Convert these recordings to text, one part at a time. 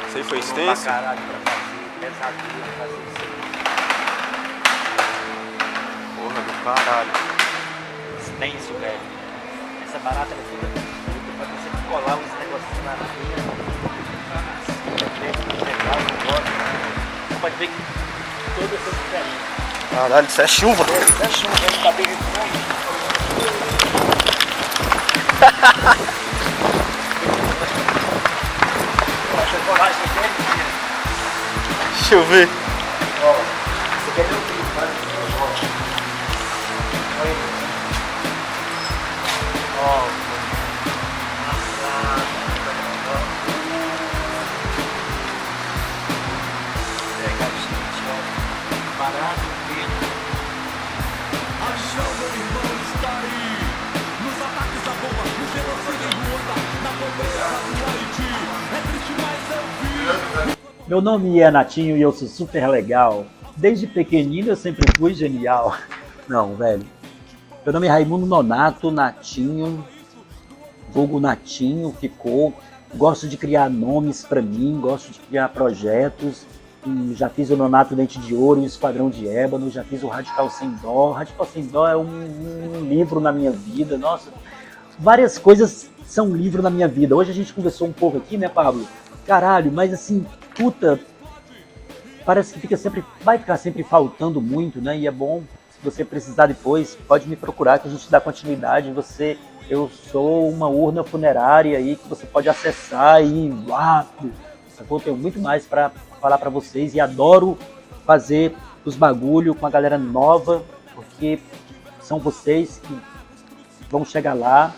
Isso aí foi Pra extenso? caralho pra fazer, pesadinho pra fazer isso aí. Porra do caralho. Extenso, velho. Essa barata ela fica pra você colar uns negocinhos na linha. Você pode ver que todas essas diferentes. Caralho, isso é chuva. Isso é chuva, hein? Tá bem fome. Deixa eu colar isso aqui. Deixa eu ver. Ó, você quer ver o que? Ó. Pega a gente, ó. Barato, filho. A chama, irmão, está aí. Nos ataques à bomba, no genocídio em Ruanda, na pobreza do Haiti. É triste, mas eu vi. Meu nome é Natinho e eu sou super legal. Desde pequenino eu sempre fui genial. Não, velho. Meu nome é Raimundo Nonato, Natinho. Vulgo Natinho, ficou. Gosto de criar nomes pra mim, gosto de criar projetos. Já fiz o Nonato Dente de Ouro e o Esquadrão de Ébano, já fiz o Radical Sem Dó. Radical Sem Dó é um livro na minha vida. Nossa, várias coisas são livro na minha vida. Hoje a gente conversou um pouco aqui, né, Pablo? Caralho, mas assim, puta, parece que vai ficar sempre faltando muito, né? E é bom, se você precisar depois, pode me procurar que a gente dá continuidade. Eu sou uma urna funerária aí que você pode acessar e eu tenho muito mais para falar para vocês e adoro fazer os bagulho com a galera nova, porque são vocês que vão chegar lá.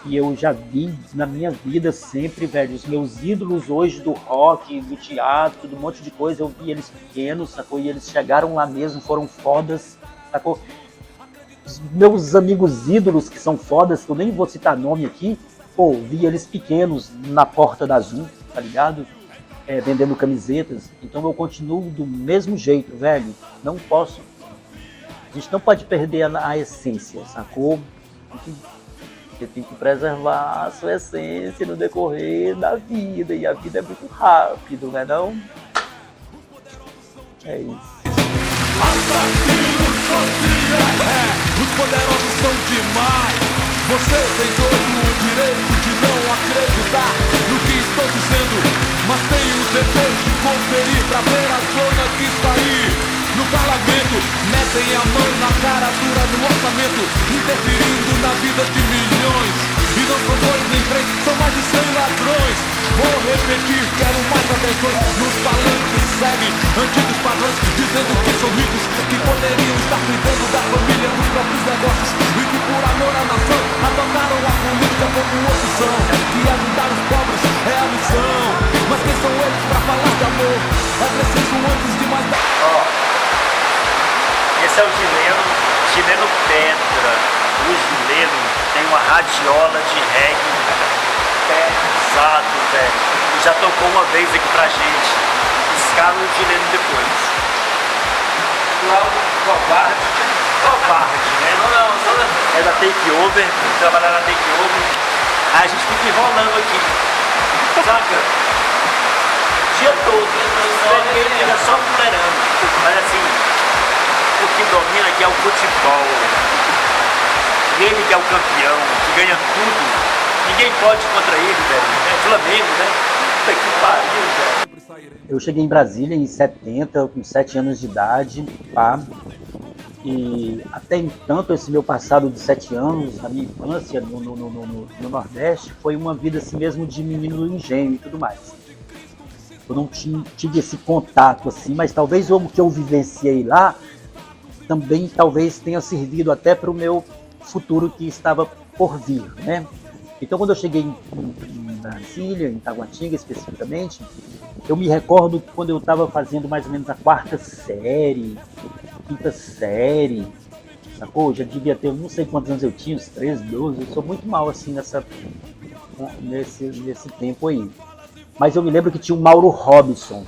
E eu já vi na minha vida sempre, velho, os meus ídolos hoje do rock, do teatro, do monte de coisa, eu vi eles pequenos, sacou? E eles chegaram lá mesmo, foram fodas, sacou? Os meus amigos ídolos que são fodas, que eu nem vou citar nome aqui, pô, vi eles pequenos na porta da Azul, tá ligado? Vendendo camisetas. Então eu continuo do mesmo jeito, velho. Não posso. A gente não pode perder a essência, sacou? Você tem que preservar a sua essência no decorrer da vida. E a vida é muito rápido, né não? É isso. Os poderosos são demais. Você tem todo o direito de não acreditar no que estou dizendo, mas tem o dever de conferir pra ver a zona que está aí. No parlamento, metem a mão na cara dura do orçamento, interferindo na vida de milhões. E não são dois nem três, são mais de 100 ladrões. Vou repetir, quero mais atenções. Nos palanques seguem antigos padrões, dizendo que são ricos, que poderiam estar cuidando da família nos próprios negócios, e que por amor à nação adotaram a política como opção, que ajudar os pobres é a missão. Mas quem são eles pra falar de amor? É preciso antes de mais dar. Esse é o Gileno Pedra. O Gileno tem uma radiola de reggae pesado, velho. E já tocou uma vez aqui pra gente. Escala o Gileno depois. Covarde, né? Não. É da Takeover, trabalhar na Takeover. Aí a gente fica enrolando aqui. Saca? O dia todo. Ele fica só fulerando. Mas assim, o que domina aqui é o futebol. Ele que é o campeão, que ganha tudo. Ninguém pode contra ele, velho. É Flamengo, né? Puta que pariu, velho. Eu cheguei em Brasília em 70, com 7 anos de idade, pá. E até entanto, esse meu passado de 7 anos, na minha infância, no Nordeste, foi uma vida assim mesmo de menino do engenho e tudo mais. Eu não tive esse contato assim, mas talvez o que eu vivenciei lá também talvez tenha servido até para o meu futuro que estava por vir, né? Então quando eu cheguei em Brasília, em Taguatinga especificamente, eu me recordo quando eu estava fazendo mais ou menos a 4ª série, 5ª série, sacou? Já devia ter, não sei quantos anos eu tinha, uns 13, 12, eu sou muito mal assim nesse tempo aí. Mas eu me lembro que tinha o Mauro Robson.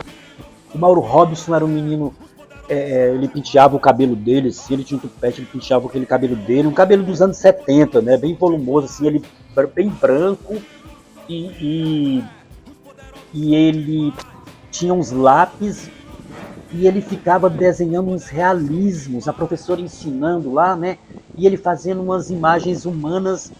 O Mauro Robson era um menino, ele penteava o cabelo dele, assim, ele tinha um tupete, ele penteava aquele cabelo dele, um cabelo dos anos 70, né, bem volumoso, assim, ele bem branco e e ele tinha uns lápis e ele ficava desenhando uns realismos, a professora ensinando lá, né? E ele fazendo umas imagens humanas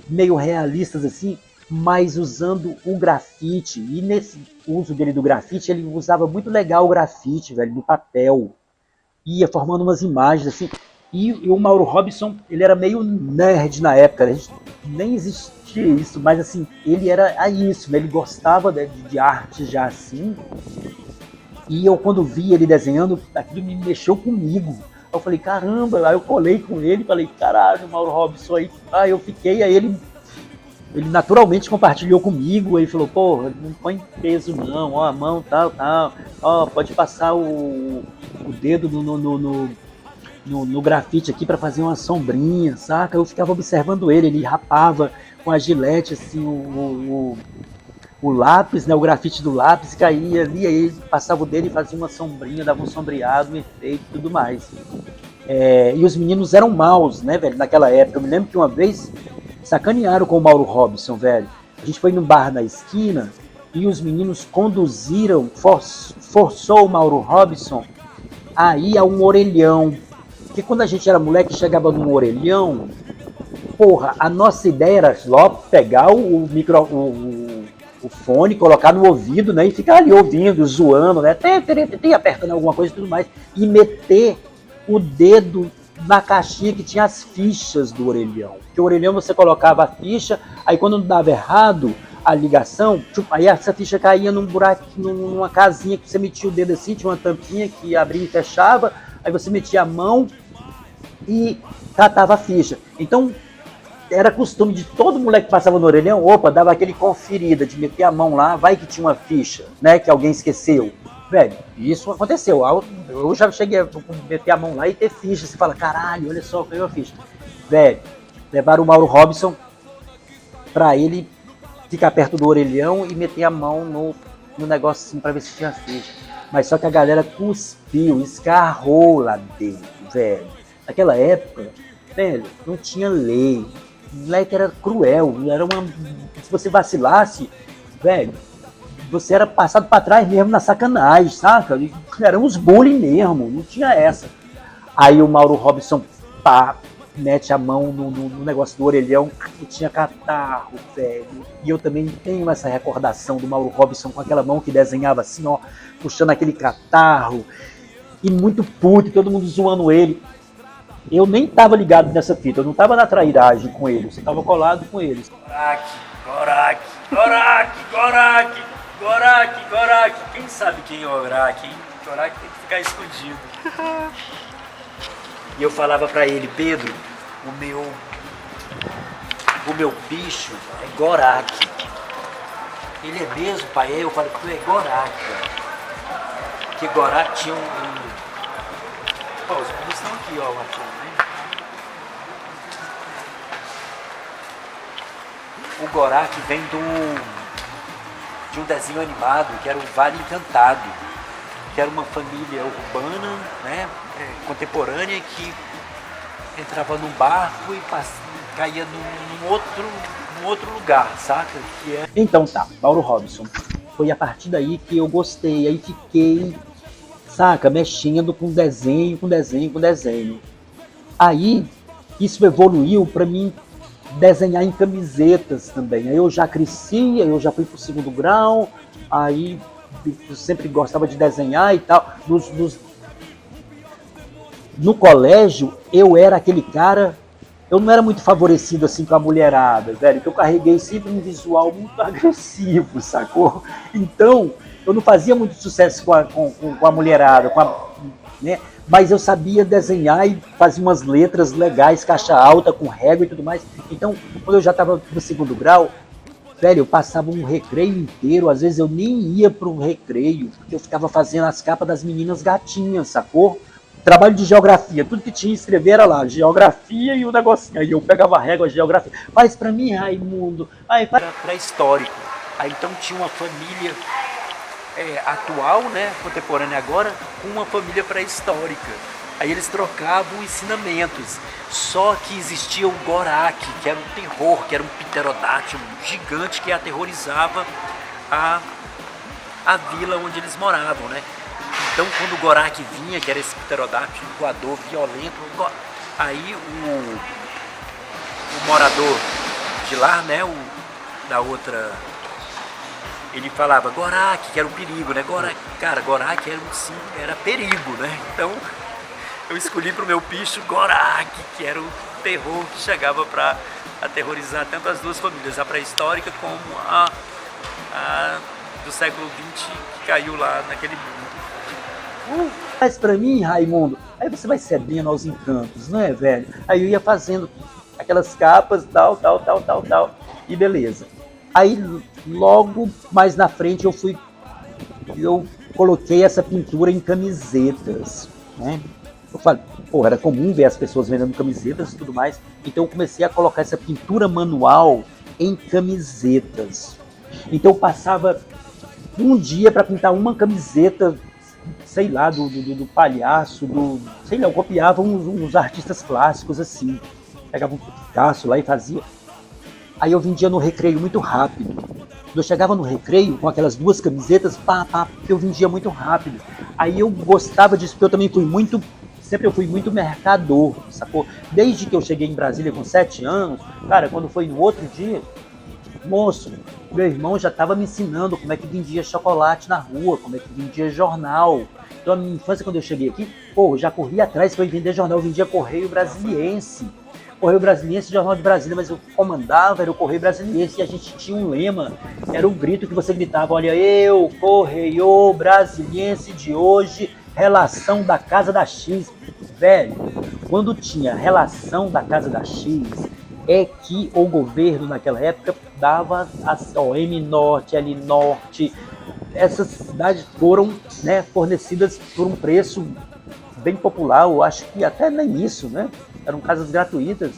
meio realistas assim, mas usando o grafite. E nesse uso dele do grafite, ele usava muito legal o grafite, velho, no papel. Ia formando umas imagens assim. E o Mauro Robson, ele era meio nerd na época, a gente nem existia isso, mas assim, ele era isso, né? Ele gostava de arte já assim. E eu, quando vi ele desenhando, aquilo me mexeu comigo. Eu falei, caramba, aí eu colei com ele, falei, caralho, Mauro Robson aí. Aí eu fiquei, aí ele naturalmente compartilhou comigo, aí falou, pô, não põe peso não, ó, a mão tal, ó, pode passar o dedo no grafite aqui para fazer uma sombrinha, saca? Eu ficava observando ele rapava com a gilete assim o lápis, né, o grafite do lápis caía ali, aí ele passava o dedo e fazia uma sombrinha, dava um sombreado, um efeito e tudo mais. E os meninos eram maus, né, velho, naquela época. Eu me lembro que uma vez sacanearam com o Mauro Robson, velho. A gente foi num bar na esquina e os meninos conduziram, forçou o Mauro Robson a ir a um orelhão. Porque quando a gente era moleque, chegava num orelhão, porra, a nossa ideia era só pegar o fone, colocar no ouvido, né, e ficar ali ouvindo, zoando, né, apertando alguma coisa e tudo mais, e meter o dedo na caixinha que tinha as fichas do orelhão. Porque o orelhão você colocava a ficha, aí quando dava errado a ligação, aí essa ficha caía num buraquinho, numa casinha que você metia o dedo assim, tinha uma tampinha que abria e fechava, aí você metia a mão e catava a ficha. Então, era costume de todo moleque que passava no orelhão, opa, dava aquele conferida, de meter a mão lá, vai que tinha uma ficha, né, que alguém esqueceu. Velho, isso aconteceu. Eu já cheguei a meter a mão lá e ter ficha. Você fala, caralho, olha só, caiu a ficha. Velho, levaram o Mauro Robson pra ele ficar perto do orelhão e meter a mão no negócio assim pra ver se tinha ficha. Mas só que a galera cuspiu, escarrou lá dentro, velho. Naquela época, velho, não tinha lei. O moleque era cruel, era uma... Se você vacilasse, velho, você era passado pra trás mesmo na sacanagem, saca? Eram uns bullying mesmo, não tinha essa. Aí o Mauro Robson, pá, mete a mão no negócio do orelhão e tinha catarro, velho. E eu também tenho essa recordação do Mauro Robson com aquela mão que desenhava assim, ó, puxando aquele catarro. E muito puto, todo mundo zoando ele. Eu nem tava ligado nessa fita, eu não tava na trairagem com ele, você tava colado com eles. Gorak. Quem sabe quem é o Gorak, hein? Gorak tem que ficar escondido. E eu falava pra ele, Pedro, o meu bicho é Gorak. Ele é mesmo, pai? Eu falei, tu é Gorak. Porque Gorak tinha Pô, os meninos estão aqui, ó, né? O Gorak vem de um desenho animado que era o Vale Encantado, que era uma família urbana, né, contemporânea, que entrava num barco e caía num outro lugar, saca? Então tá, Mauro Robson. Foi a partir daí que eu gostei, aí fiquei, saca, mexendo com desenho. Aí isso evoluiu para mim desenhar em camisetas também. Aí eu já cresci, aí eu já fui pro segundo grau, aí eu sempre gostava de desenhar e tal. No colégio, eu era aquele cara, eu não era muito favorecido assim com a mulherada, velho, que eu carreguei sempre um visual muito agressivo, sacou? Então, eu não fazia muito sucesso com a mulherada, né? Mas eu sabia desenhar e fazia umas letras legais, caixa alta, com régua e tudo mais. Então, quando eu já estava no segundo grau, velho, eu passava um recreio inteiro, às vezes eu nem ia para um recreio, porque eu ficava fazendo as capas das meninas gatinhas, sacou? Trabalho de geografia, tudo que tinha escrever era lá, geografia e o negocinho. Aí eu pegava a régua, geografia. Faz pra mim, Raimundo. Aí era pré-histórico. Aí então tinha uma família atual, né, contemporânea agora, com uma família pré-histórica. Aí eles trocavam ensinamentos. Só que existia o Gorak, que era um terror, que era um pterodátilo gigante que aterrorizava a vila onde eles moravam, né? Então quando o Gorak vinha, que era esse pterodáctilo voador violento, aí o morador de lá, né, da outra, ele falava Gorak, que era um perigo, né? Gorak era perigo, né? Então eu escolhi pro meu bicho Gorak, que era o terror que chegava para aterrorizar tanto as duas famílias, a pré-histórica como a do século XX, que caiu lá naquele mundo. Mas pra mim, Raimundo, aí você vai cedendo aos encantos, não é, velho? Aí eu ia fazendo aquelas capas, tal, e beleza. Aí logo mais na frente eu coloquei essa pintura em camisetas, né? Eu falei, pô, era comum ver as pessoas vendendo camisetas e tudo mais, então eu comecei a colocar essa pintura manual em camisetas. Então eu passava um dia para pintar uma camiseta, sei lá, do palhaço, sei lá, eu copiava uns artistas clássicos assim, pegava um Picasso lá e fazia. Aí eu vendia no recreio muito rápido. Quando eu chegava no recreio com aquelas duas camisetas, eu vendia muito rápido. Aí eu gostava disso, porque eu também sempre fui muito mercador, sacou? Desde que eu cheguei em Brasília com 7 anos, cara, quando foi no outro dia, moço, meu irmão já estava me ensinando como é que vendia chocolate na rua, como é que vendia jornal. Então a minha infância, quando eu cheguei aqui, eu já corria atrás para vender jornal, eu vendia Correio Brasiliense. Correio Brasiliense, Jornal de Brasília, mas eu comandava, era o Correio Brasiliense, e a gente tinha um lema, era um grito que você gritava, olha, eu, Correio Brasiliense de hoje, relação da Casa da X. Velho, quando tinha relação da Casa da X, é que o governo naquela época dava a OM Norte, L Norte, essas cidades foram, né, fornecidas por um preço bem popular, eu acho que até nem isso, né? Eram casas gratuitas.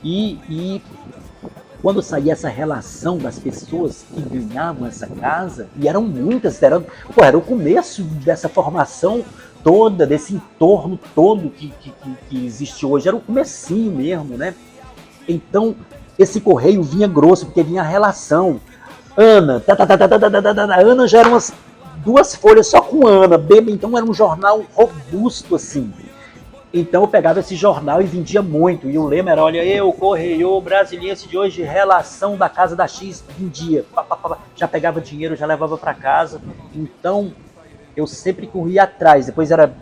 E quando saía essa relação das pessoas que ganhavam essa casa, e eram muitas, era o começo dessa formação toda, desse entorno todo que existe hoje, era o comecinho mesmo, né? Então, esse correio vinha grosso, porque vinha a relação. Ana, Ana já eram umas 2 folhas só com Ana, então era um jornal robusto assim. Então eu pegava esse jornal e vendia muito, e o lema era, olha, eu, Correio Brasiliense de hoje, relação da Casa da X, vendia, já pegava dinheiro, já levava para casa. Então eu sempre corria atrás, depois era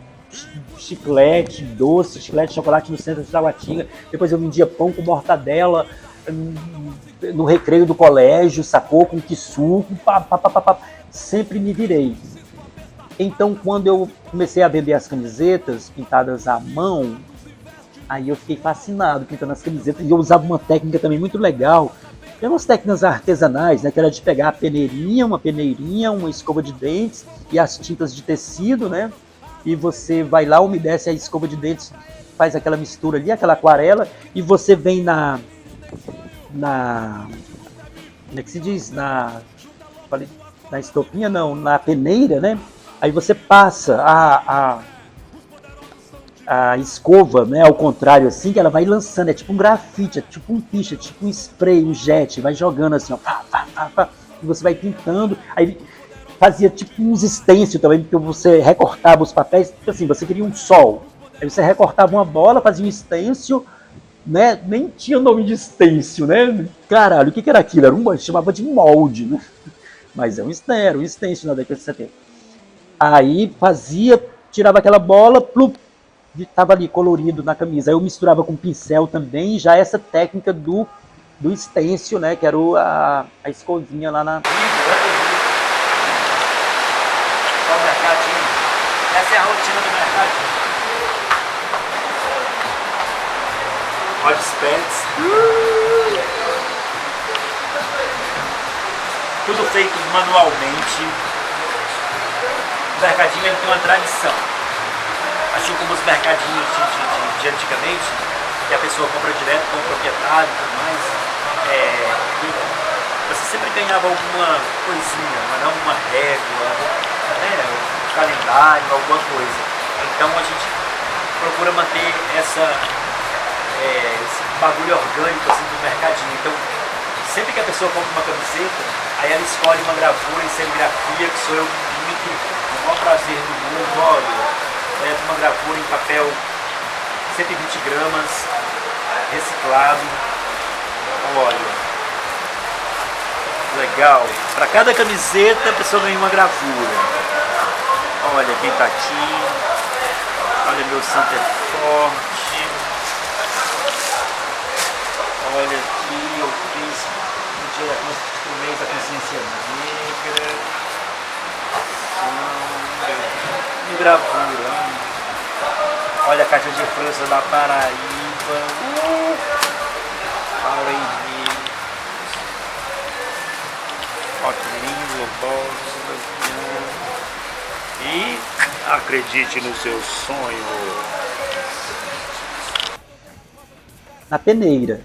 chiclete, doce, chiclete, chocolate no centro de Taguatinga, depois eu vendia pão com mortadela no recreio do colégio, sacou, com quissuco, sempre me virei. Então quando eu comecei a vender as camisetas pintadas à mão, aí eu fiquei fascinado pintando as camisetas, e eu usava uma técnica também muito legal, eram umas técnicas artesanais, né, que era de pegar uma peneirinha, uma escova de dentes e as tintas de tecido, né? E você vai lá, umedece a escova de dentes, faz aquela mistura ali, aquela aquarela, e você vem como é que se diz? Na estopinha, não, na peneira, né? Aí você passa a escova, né, ao contrário, assim, que ela vai lançando, é tipo um grafite, é tipo um piche, é tipo um spray, um jet, vai jogando assim, ó, e você vai pintando, aí fazia tipo uns stencil também, porque você recortava os papéis, tipo assim, você queria um sol, aí você recortava uma bola, fazia um stencil, né, nem tinha nome de stencil, né, caralho, o que era aquilo? Chamava de molde, né, mas era um stencil na década de 70. Aí tirava aquela bola, estava ali colorido na camisa. Aí eu misturava com pincel também, já essa técnica do stencil, né, que era a escovinha lá na... Ó, o mercadinho. Essa é a rotina do mercadinho. Olha os pets. Tudo feito manualmente. O mercadinho ele tem uma tradição. Assim como os mercadinhos de antigamente, que a pessoa compra direto com o proprietário e tudo mais, você sempre ganhava alguma coisinha, não uma régua, né, um calendário, alguma coisa. Então a gente procura manter esse bagulho orgânico assim, do mercadinho. Então, sempre que a pessoa compra uma camiseta, Aí ela escolhe uma gravura em serigrafia, que sou eu que pinto, com o maior prazer do mundo, olha. É uma gravura em papel 120 gramas, reciclado, olha. Legal. Para cada camiseta a pessoa ganha uma gravura. Olha quem tá aqui. Olha, meu santo é forte. Olha aqui, eu fiz no dia do mês da consciência negra. E gravura. Olha a caixa de França da Paraíba. Olha aí. Ó, que lindo, e acredite no seu sonho. Na peneira.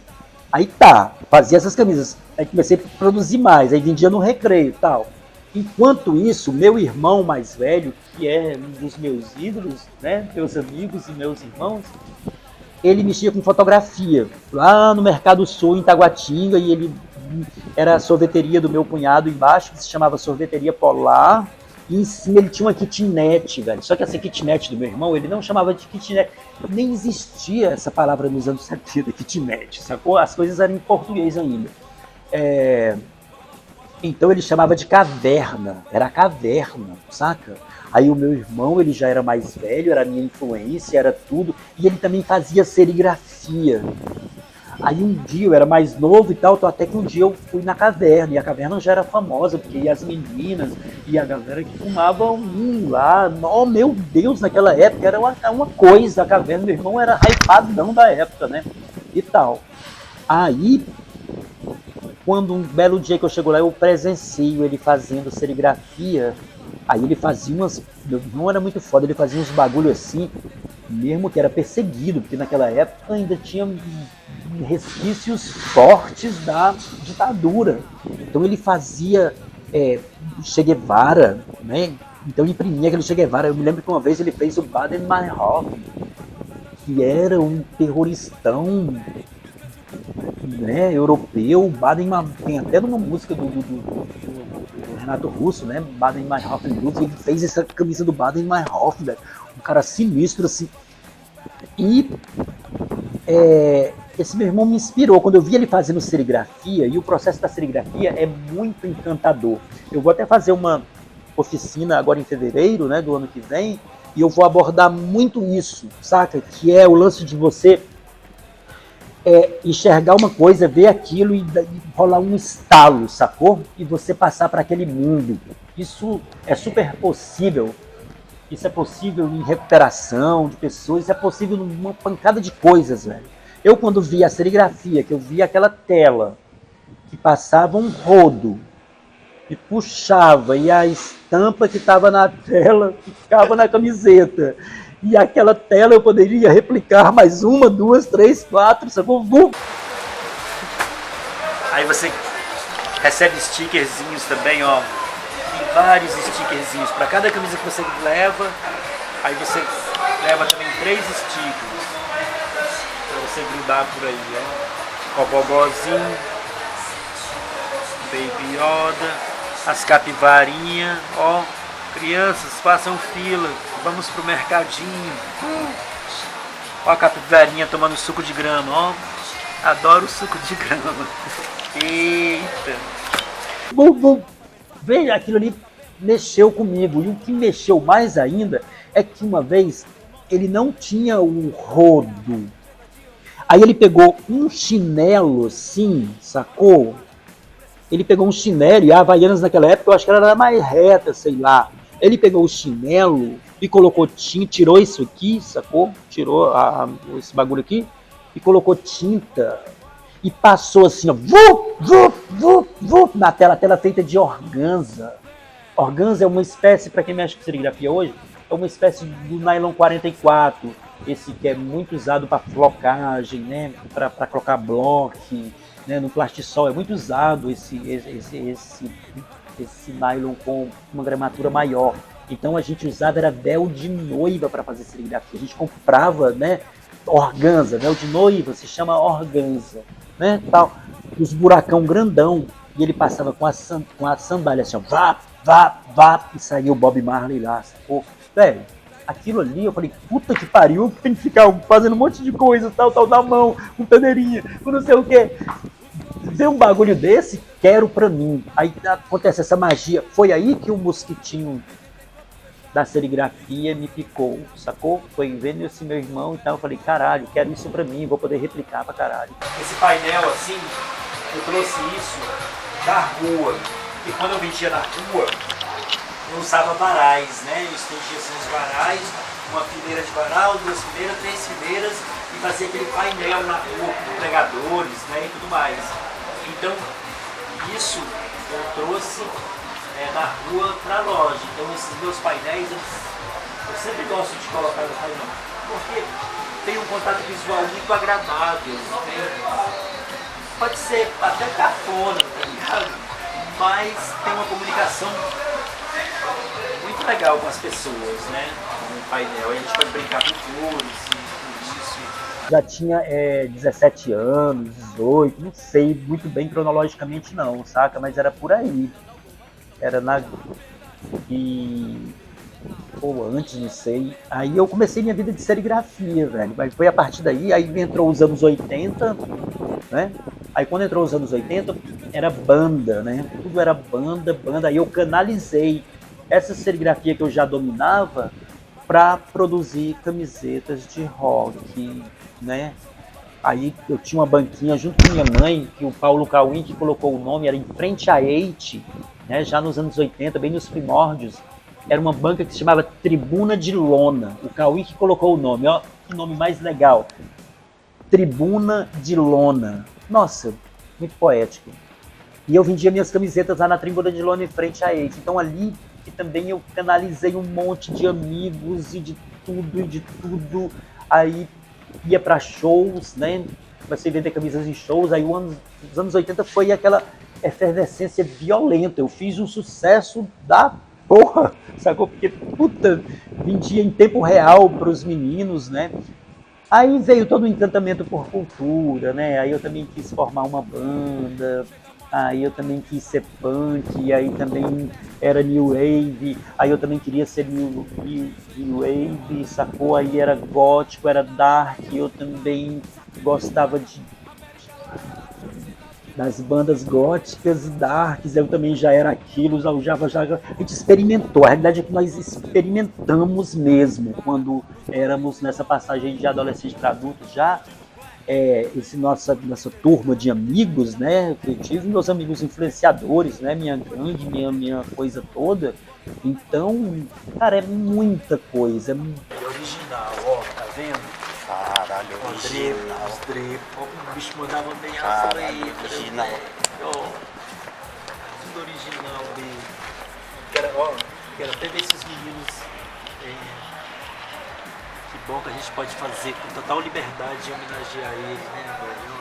Aí tá, fazia essas camisas. Aí comecei a produzir mais, aí vendia no recreio e tal. Enquanto isso, meu irmão mais velho, que é um dos meus ídolos, né, meus amigos e meus irmãos, ele mexia com fotografia, lá no Mercado Sul, em Taguatinga, e ele era a sorveteria do meu cunhado embaixo, que se chamava Sorveteria Polar, e em cima ele tinha uma kitnet, velho. Só que essa kitnet do meu irmão, ele não chamava de kitnet, nem existia essa palavra nos anos 70, kitnet, sacou? As coisas eram em português ainda. Então ele chamava de caverna, era caverna, saca? Aí o meu irmão, ele já era mais velho, era a minha influência, era tudo, e ele também fazia serigrafia. Aí um dia eu era mais novo e tal, até que um dia eu fui na caverna, e a caverna já era famosa, porque ia as meninas e a galera que fumava lá, oh meu Deus, naquela época era uma coisa, a caverna, meu irmão era hypadão da época, né, e tal. Aí, quando um belo dia que eu chego lá, eu presencio ele fazendo serigrafia, aí ele fazia meu irmão era muito foda, ele fazia uns bagulho assim, mesmo que era perseguido, porque naquela época ainda tinha resquícios fortes da ditadura. Então ele fazia Che Guevara, né? Então ele imprimia aquele Che Guevara. Eu me lembro que uma vez ele fez o Baden-Meinhof, que era um terroristão, né, europeu. Tem até numa música do Renato Russo, né? Baden-Meinhof Blues. Ele fez essa camisa do Baden-Meinhof, velho. Um cara sinistro assim. E esse meu irmão me inspirou. Quando eu vi ele fazendo serigrafia, e o processo da serigrafia é muito encantador. Eu vou até fazer uma oficina agora em fevereiro, né, do ano que vem, e eu vou abordar muito isso, saca? Que é o lance de você enxergar uma coisa, ver aquilo e rolar um estalo, sacou? E você passar para aquele mundo. Isso é super possível. Isso é possível em recuperação de pessoas, isso é possível numa pancada de coisas, velho. Eu, quando vi a serigrafia, que eu vi aquela tela que passava um rodo e puxava, e a estampa que estava na tela ficava na camiseta, e aquela tela eu poderia replicar mais 1, 2, 3, 4, sacou? Aí você recebe stickerzinhos também, ó. Tem vários stickerzinhos para cada camisa que você leva. Aí você leva também 3 stickers para você grudar por aí, ó. Cobogózinho, Baby Yoda, as capivarinhas, ó. Crianças, façam fila, vamos pro mercadinho. Ó a capivarinha tomando suco de grama, ó. Adoro suco de grama. Eita. Veja, aquilo ali mexeu comigo. E o que mexeu mais ainda é que uma vez ele não tinha o rodo. Aí ele pegou um chinelo assim, sacou? Ele pegou um chinelo, e a Havaianas naquela época eu acho que ela era mais reta, sei lá. Ele pegou o chinelo e colocou tinta, tirou isso aqui, sacou? Tirou esse bagulho aqui e colocou tinta. E passou assim, ó, na tela, a tela feita de organza. Organza é uma espécie, para quem mexe com serigrafia hoje, é uma espécie do nylon 44, esse que é muito usado para flocagem, né, para colocar bloque, né, no plastisol, é muito usado esse nylon com uma gramatura maior. Então a gente usava, era véu de noiva para fazer serigrafia, a gente comprava, né, organza, véu de noiva se chama organza, né, tal, os buracão grandão. e ele passava com a sandália assim, ó, vá, vá, vá, e saiu o Bob Marley lá, sacou? Velho, aquilo ali, eu falei, puta que pariu, tem que ficar fazendo um monte de coisa, tal, na mão, com peneirinha, com não sei o quê. Ver um bagulho desse, quero pra mim. Aí acontece essa magia. Foi aí que o mosquitinho da serigrafia me picou, sacou? Foi vendo esse meu irmão e tal, eu falei, caralho, quero isso pra mim, vou poder replicar pra caralho. Esse painel assim, eu trouxe isso da rua. E quando eu vendia na rua, eu usava varais, né? Eu estendia assim os varais, uma fileira de varal, 2 fileiras, 3 fileiras, e fazia aquele painel na rua com pregadores, né? E tudo mais. Então, isso eu trouxe na rua para a loja. Então esses meus painéis, eu sempre gosto de colocar no painel, porque tem um contato visual muito agradável, pode ser até cafona, tá ligado? Mas tem uma comunicação muito legal com as pessoas, né? Com o painel, a gente pode brincar com cores, tudo isso. Já tinha 17 anos, 18, não sei muito bem cronologicamente não, saca? Mas era por aí. Era ou antes, não sei. Aí eu comecei minha vida de serigrafia, velho. Mas foi a partir daí, aí entrou os anos 80, né? Aí quando entrou os anos 80, era banda, né? Tudo era banda. Aí eu canalizei essa serigrafia que eu já dominava para produzir camisetas de rock, né? Aí eu tinha uma banquinha junto com minha mãe, que o Paulo Cauim que colocou o nome, era em frente à Eite, né? Já nos anos 80, bem nos primórdios. Era uma banca que se chamava Tribuna de Lona. O Cauim que colocou o nome, ó, que nome mais legal. Tribuna de Lona. Nossa, muito poético. E eu vendia minhas camisetas lá na Tribuna de Lona em frente à Eite. Então ali que também eu canalizei um monte de amigos e de tudo. Aí ia para shows, né? Comecei a vender camisas em shows. Aí os anos 80 foi aquela efervescência violenta. Eu fiz um sucesso da porra, sacou? Porque, puta, vendia em tempo real para os meninos, né? Aí veio todo o encantamento por cultura, né? Aí eu também quis formar uma banda, aí eu também quis ser punk, aí também era New Wave, aí eu também queria ser New Wave, sacou? Aí era gótico, era dark, eu também gostava das bandas góticas, darks, eu também já era aquilo, já a gente experimentou, a realidade é que nós experimentamos mesmo, quando éramos nessa passagem de adolescente para adulto, já nossa turma de amigos, né, eu tive meus amigos influenciadores, né, minha gangue, minha coisa toda, então, cara, é muita coisa. É original, ó, tá vendo? Caralho, original. Os drepos, o bicho mandava bem as Caralho, letras, original. ó, tudo original dele. Quero até ver esses meninos, que bom que a gente pode fazer com total liberdade de homenagear eles, né, velho?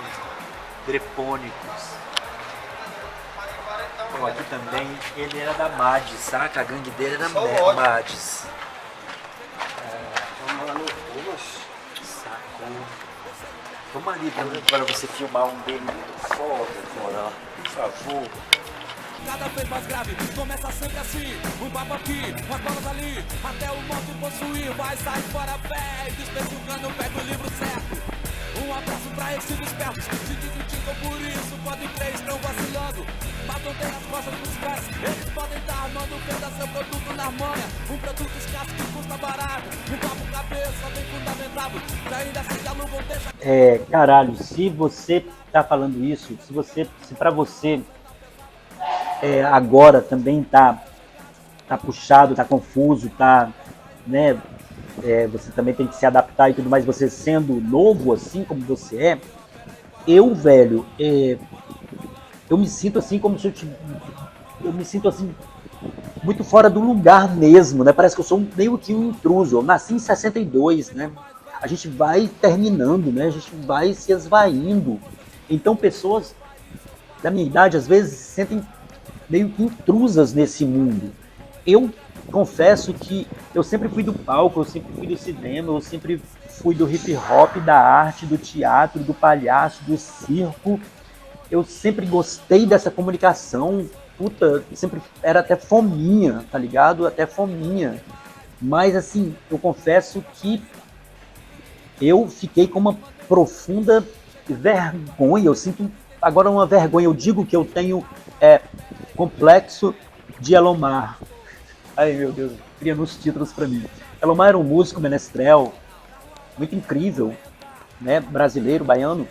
Drepônicos. Bom, aqui também, ele era da Madis, saca? A gangue dele era Madis. Vamos ali para você filmar um dele muito foda, por favor. Cada vez mais grave, começa sempre assim. Um papo aqui, umas bolas ali, até o monte possuir. Vai sair fora, velho, despeça o cano, pega o livro certo. Um abraço pra esses espertos, se dividem por isso, podem crer, estão vacilando. Matam bem as costas dos caras, eles podem estar armando, venda seu produto na manha. Um produto escasso que custa barato, um papo cabeça bem fundamentado, que ainda se alugam, deixa... Caralho, se você tá falando isso, se pra você agora também tá puxado, tá confuso, tá, né, você também tem que se adaptar e tudo mais, você sendo novo assim como você velho, eu me sinto assim como se eu me sinto assim muito fora do lugar mesmo, né? Parece que eu sou meio que um intruso. Eu nasci em 62, né? A gente vai terminando, né? A gente vai se esvaindo. Então pessoas da minha idade às vezes se sentem meio que intrusas nesse mundo. Eu confesso que eu sempre fui do palco, eu sempre fui do cinema, eu sempre fui do hip hop, da arte, do teatro, do palhaço, do circo. eu sempre gostei dessa comunicação, puta, sempre era até fominha, tá ligado? Até fominha. Mas assim, eu confesso que eu fiquei com uma profunda vergonha, eu sinto agora uma vergonha, eu digo que eu tenho complexo de Elomar. Ai meu Deus, cria nos títulos pra mim. Elomar era um músico menestrel muito incrível, né, brasileiro, baiano,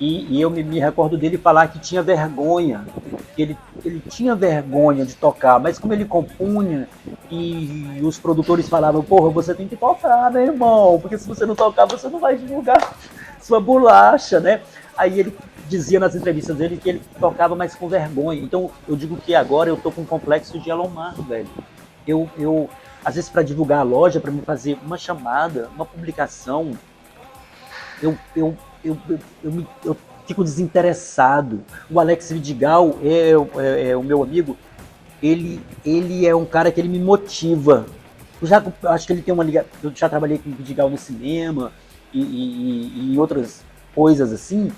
e eu me recordo dele falar que tinha vergonha, que ele tinha vergonha de tocar, mas como ele compunha e os produtores falavam, porra, você tem que tocar, meu irmão, porque se você não tocar, você não vai divulgar sua bolacha, né? Aí ele dizia nas entrevistas dele que ele tocava, mas com vergonha. Então eu digo que agora eu tô com um complexo de Elomar, velho. Eu às vezes para divulgar a loja, para me fazer uma chamada, uma publicação, eu fico desinteressado. O Alex Vidigal é o meu amigo, ele é um cara que ele me motiva. Eu acho que ele tem uma ligação. Eu já trabalhei com o Vidigal no cinema e outras coisas assim.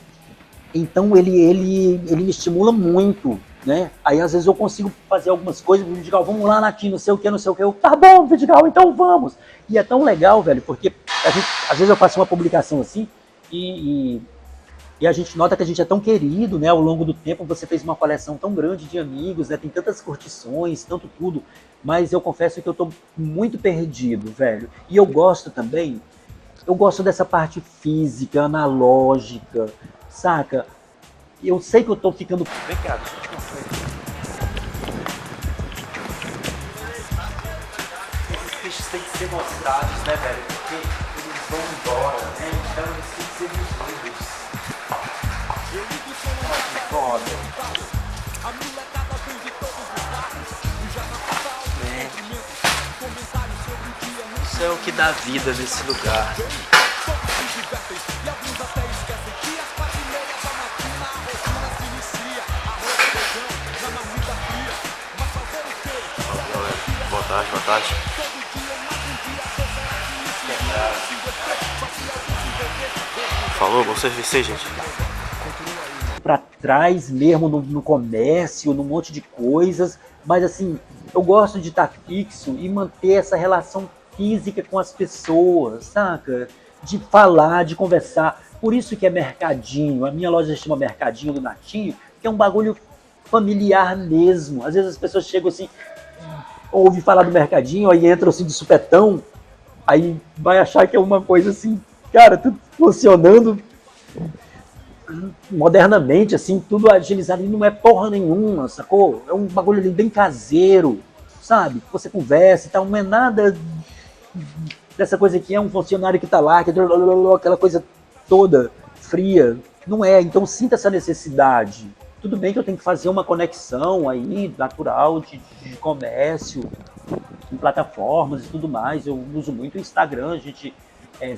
Então ele me estimula muito, né? Aí às vezes eu consigo fazer algumas coisas, o Vidigal, vamos lá, Natinho, não sei o que. Eu, tá bom, Vidigal, então vamos. E é tão legal, velho, porque às vezes eu faço uma publicação assim e a gente nota que a gente é tão querido, né? Ao longo do tempo você fez uma coleção tão grande de amigos, né? Tem tantas curtições, tanto tudo. Mas eu confesso que eu tô muito perdido, velho. E eu gosto também, eu gosto dessa parte física, analógica, saca? Eu sei que eu tô ficando... Vem cá, deixa eu te mostrar. Esses peixes têm que ser mostrados, né, velho? Porque eles vão embora, né? Então eles têm que ser vividos. Que foda. Isso é o que dá vida nesse lugar. Boa tarde. Falou, bom serviço, gente. Pra trás mesmo no comércio, num monte de coisas, mas assim, eu gosto de estar fixo e manter essa relação física com as pessoas, saca? De falar, de conversar. Por isso que é mercadinho, a minha loja se chama Mercadinho do Natinho, que é um bagulho familiar mesmo. Às vezes as pessoas chegam assim, ouvem falar do mercadinho, aí entram assim de supetão, aí vai achar que é uma coisa assim, cara, tudo funcionando modernamente, assim, tudo agilizado, e não é porra nenhuma, sacou? É um bagulho ali bem caseiro, sabe? Você conversa e tal, não é nada dessa coisa que é um funcionário que tá lá, que aquela coisa toda fria, não é, então sinta essa necessidade. Tudo bem que eu tenho que fazer uma conexão aí, natural, de comércio, em plataformas e tudo mais. Eu uso muito o Instagram, a gente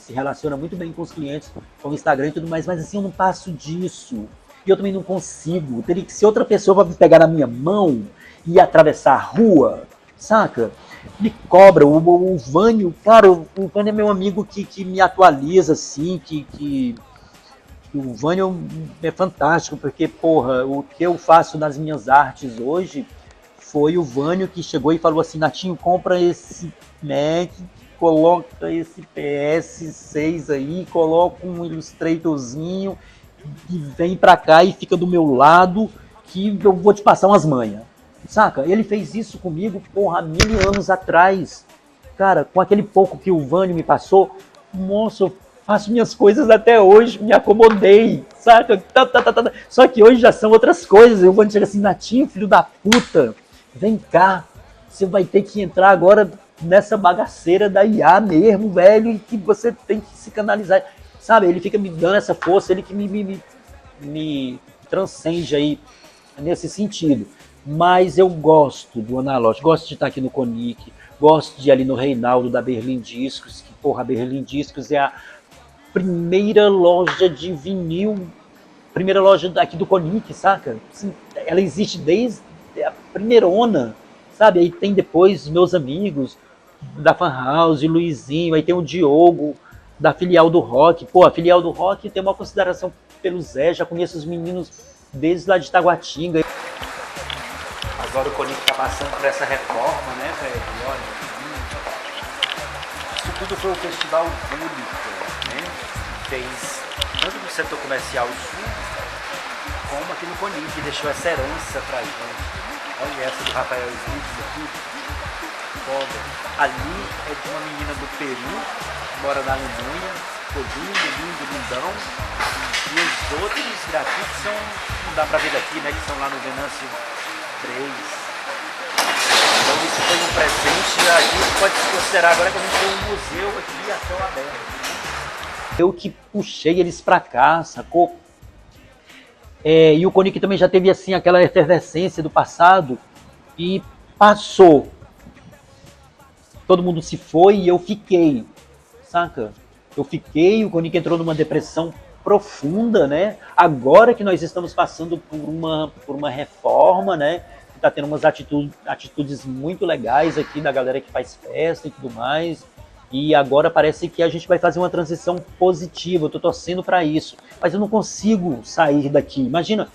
se relaciona muito bem com os clientes com o Instagram e tudo mais, mas assim, eu não passo disso. E eu também não consigo. Teria que ser outra pessoa para me pegar na minha mão e atravessar a rua, saca? Me cobra. O Vânio, cara, o Vânio é meu amigo que me atualiza, assim, o Vânio é fantástico, porque, porra, o que eu faço nas minhas artes hoje foi o Vânio que chegou e falou assim, Natinho, compra esse Mac, coloca esse PS6 aí, coloca um Illustratorzinho e vem pra cá e fica do meu lado que eu vou te passar umas manhas, saca? Ele fez isso comigo, porra, há 1000 anos atrás. Cara, com aquele pouco que o Vânio me passou, moço, eu faço minhas coisas até hoje, me acomodei, saca? Só que hoje já são outras coisas. Eu vou chegar assim, Natinho, filho da puta, vem cá, você vai ter que entrar agora nessa bagaceira da IA mesmo, velho, e que você tem que se canalizar, sabe? Ele fica me dando essa força, ele que me transcende aí nesse sentido. Mas eu gosto do analógico, gosto de estar aqui no Conic, gosto de ir ali no Reinaldo da Berlim Discos, que porra, a Berlim Discos é a primeira loja de vinil, primeira loja aqui do Conic, saca? Assim, ela existe desde a primeirona, sabe? Aí tem depois meus amigos da Fan House, Luizinho, aí tem o Diogo, da Filial do Rock. Pô, a Filial do Rock tem uma consideração pelo Zé, já conheço os meninos desde lá de Taguatinga. Agora o Conic tá passando por essa reforma, né, velho? Olha, isso tudo foi o Festival Público, né? Fez tanto no setor comercial sul, como aqui no Conic, deixou essa herança pra gente. Olha essa do Rafael Smith aqui. Foda. Ali é de uma menina do Peru, que mora na Alemanha. Ficou lindo, lindão. E os outros grafites são, não dá pra ver daqui, né? Que são lá no Venâncio 3. Então isso foi um presente, a gente pode se considerar agora que a gente tem um museu aqui a céu aberto. Eu que puxei eles pra cá, sacou? E o Conic também já teve assim aquela efervescência do passado e passou. Todo mundo se foi e eu fiquei, saca? Eu fiquei, o Conic entrou numa depressão profunda, né? Agora que nós estamos passando por uma reforma, né? Tá tendo umas atitudes muito legais aqui da galera que faz festa e tudo mais. E agora parece que a gente vai fazer uma transição positiva. Eu tô torcendo para isso. Mas eu não consigo sair daqui. Imagina.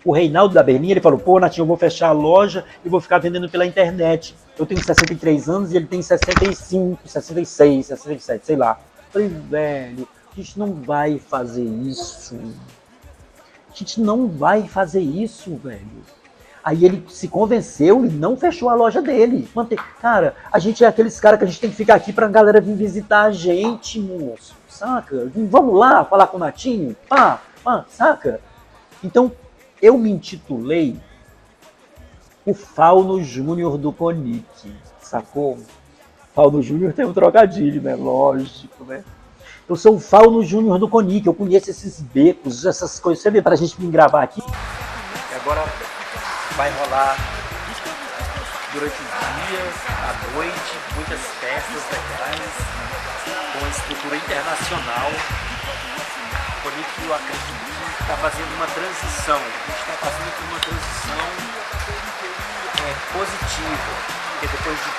O Reinaldo da Berlinha, ele falou, pô, Natinho, eu vou fechar a loja e vou ficar vendendo pela internet. Eu tenho 63 anos e ele tem 65, 66, 67, sei lá. Eu falei, velho, a gente não vai fazer isso. A gente não vai fazer isso, velho. Aí ele se convenceu e não fechou a loja dele. Cara, a gente é aqueles caras que a gente tem que ficar aqui pra galera vir visitar a gente, moço. Saca? Vamos lá falar com o Natinho? Saca? Então, eu me intitulei o Fauno Júnior do Conic, sacou? Fauno Júnior tem um trocadilho, né? Lógico, né? Eu sou o Fauno Júnior do Conic, eu conheço esses becos, essas coisas. Você vê, pra gente vir gravar aqui. E agora vai rolar durante o dia, à noite, muitas festas legais, com estrutura internacional. O Conic, eu acredito que está fazendo uma transição. A gente está passando por uma transição positiva, porque depois de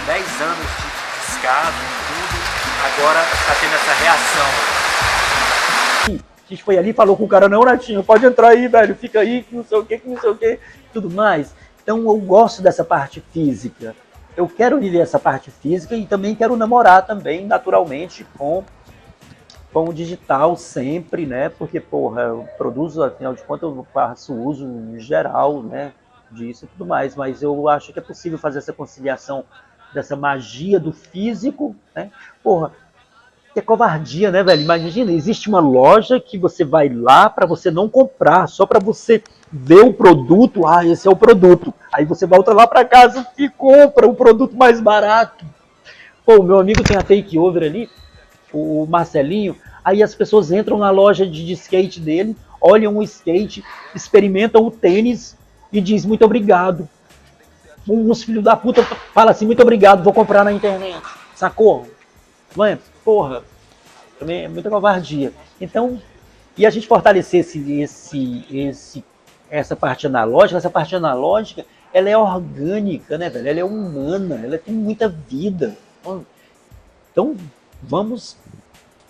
10 anos de descaso e tudo, agora está tendo essa reação. A gente foi ali e falou com o cara, não, Natinho, pode entrar aí, velho, fica aí, que não sei o que, tudo mais. Então eu gosto dessa parte física. Eu quero viver essa parte física e também quero namorar também, naturalmente, com o digital sempre, né? Porque, porra, eu produzo, afinal de contas, eu faço uso geral, né? Disso e tudo mais. Mas eu acho que é possível fazer essa conciliação dessa magia do físico, né? Porra, que é covardia, né, velho? Imagina, existe uma loja que você vai lá para você não comprar, só para você ver o produto, esse é o produto. Aí você volta lá para casa e compra o produto mais barato. Pô, o meu amigo tem a takeover ali, o Marcelinho, aí as pessoas entram na loja de skate dele, olham o skate, experimentam o tênis e diz muito obrigado. Uns filhos da puta falam assim, muito obrigado, vou comprar na internet. Sacou? Mãe, porra, também é muita covardia. Então, e a gente fortalecer essa parte analógica, ela é orgânica, né, velho? Ela é humana, ela tem muita vida. Então, vamos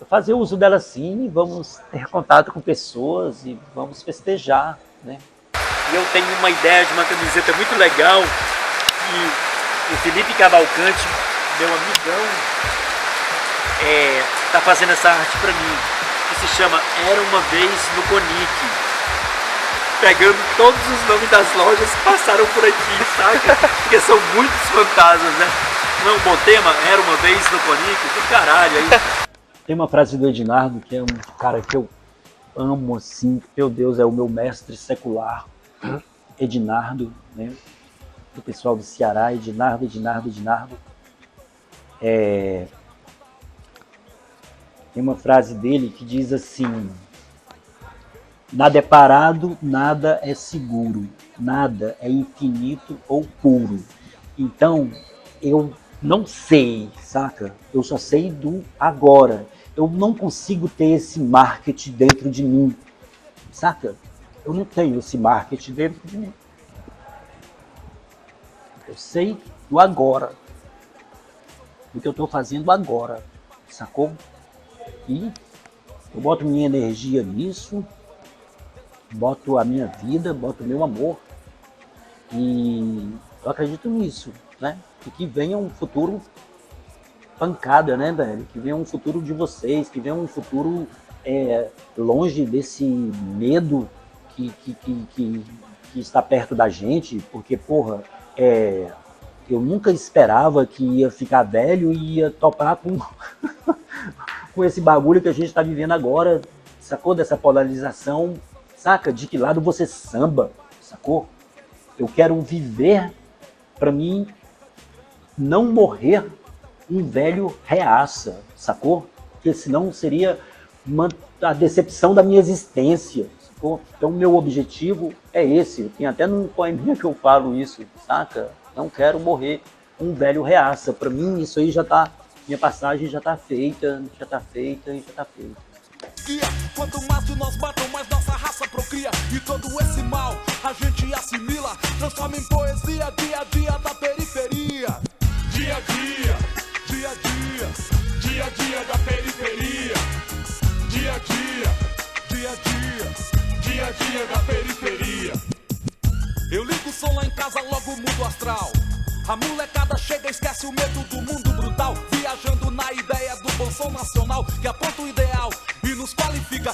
fazer uso dela sim, vamos ter contato com pessoas e vamos festejar, né? E eu tenho uma ideia de uma camiseta muito legal que o Felipe Cavalcante, meu amigão, tá fazendo essa arte pra mim, que se chama Era Uma Vez no Conic, pegando todos os nomes das lojas que passaram por aqui, saca? Porque são muitos fantasmas, né? Não é um bom tema? Era Uma Vez no Conic? Do caralho aí. Tem uma frase do Ednardo, que é um cara que eu amo, assim, meu Deus, é o meu mestre secular, Ednardo, né? Do pessoal do Ceará, Ednardo. Tem uma frase dele que diz assim: nada é parado, nada é seguro, nada é infinito ou puro. Então, eu não sei, saca? Eu só sei do agora. Eu não consigo ter esse marketing dentro de mim, saca? Eu não tenho esse marketing dentro de mim. Eu sei do agora, do que eu estou fazendo agora, sacou? E Eu boto minha energia nisso, boto a minha vida, boto o meu amor. E eu acredito nisso, né? E que venha um futuro pancada, né, velho? Que venha um futuro de vocês, que venha um futuro longe desse medo que está perto da gente, porque, porra, eu nunca esperava que ia ficar velho e ia topar com, com esse bagulho que a gente está vivendo agora, sacou? Dessa polarização, saca? De que lado você samba, sacou? Eu quero viver, pra mim, não morrer um velho reaça, sacou? Porque senão seria a decepção da minha existência, sacou? Então meu objetivo é esse. Tem até num poeminha que eu falo isso, saca? Não quero morrer um velho reaça. Pra mim isso aí já tá, minha passagem já tá feita, e já tá feita. Quanto mais nós matamos, mais nossa raça procria. E todo esse mal a gente assimila, transforma em poesia, dia a dia da periferia. Dia a dia, dia a dia, dia a dia da periferia. Dia a dia, dia a dia, dia a dia da periferia. Eu ligo o som lá em casa, logo mudo astral. A molecada chega, esquece o medo do mundo brutal, viajando na ideia do bom som nacional, que aponta o ideal e nos qualifica.